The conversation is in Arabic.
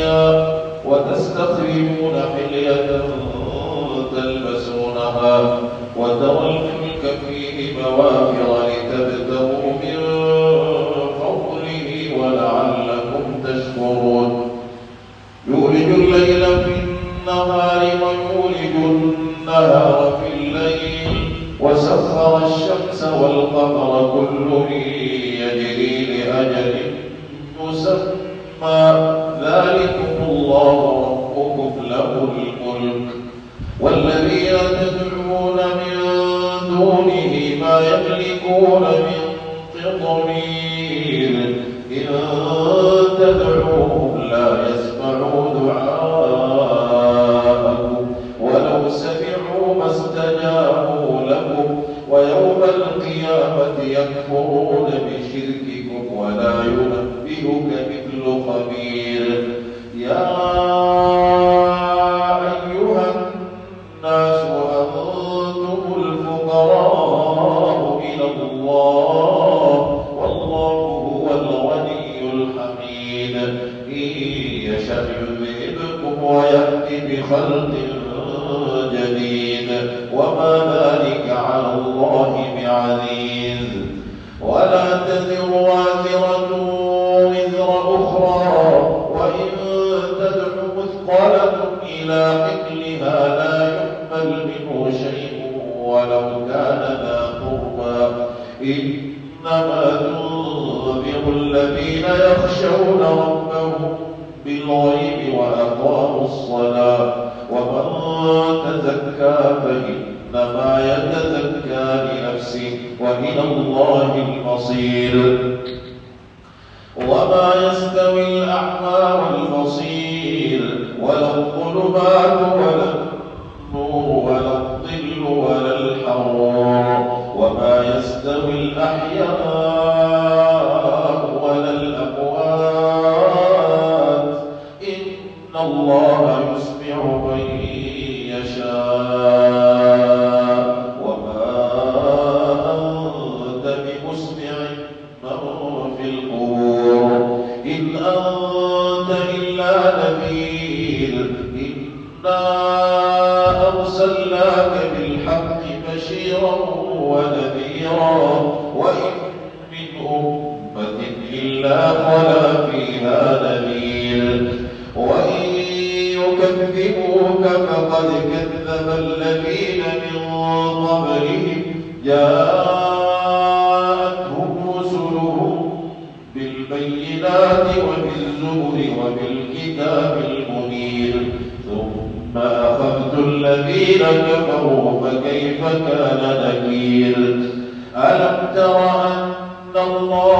الدنيا وتستخرجون حلية تلبسونها وترى الفلك فيه مواخر لتبتغوا من فضله ولعلكم تشكرون يولج الليل في النهار ويولج النهار في الليل وسخر الشمس والقمر كل يجري لأجل مسمى ذلكم الله ربكم له الملك والذين تدعون من دونه ما يملكون من قطمير إن تدعوهم لا يسمعوا دعاءكم ولو سمعوا ما استجابوا لكم ويوم القيامة يكفرون بشرككم ولا ينبئك مثل خبير يا أيها الناس أنتم الفقراء إلى الله والله هو الغني الحميد إن يشأ يذهبكم ويأتي بخلق جديد وما ذلك على الله بعزيز ولا تزر وازرة وزر أخرى وإن تدع مثقلة إلى حملها لا يحمل منه شيء ولو كان ذا قربى إنما تنذر الذين يخشون ربهم بالغيب وأقاموا الصلاة ومن تزكى فإنما يتزكى لنفسه وإلى الله المصير وما يستوي الأعمى والبصير ولا الظلمات ولا النور ولا الظل ولا الحرور وما يستوي الأحياء ولا الأموات إن الله يسمع من يشاء وما أنت بمسمع من في القبور إن أنت إلا نذير إنا أرسلناك بالحق بشيرا ونذيرا وإن من أمة إلا خلا فيها نذير وإن يكذبوك فقد كذب الذين من قبلهم جاءتهم رسلهم بالبينات وبالزبر وبالكتاب المنير ثم أخذت الذين كفروا فكيف كان نكير ألم تر أن الله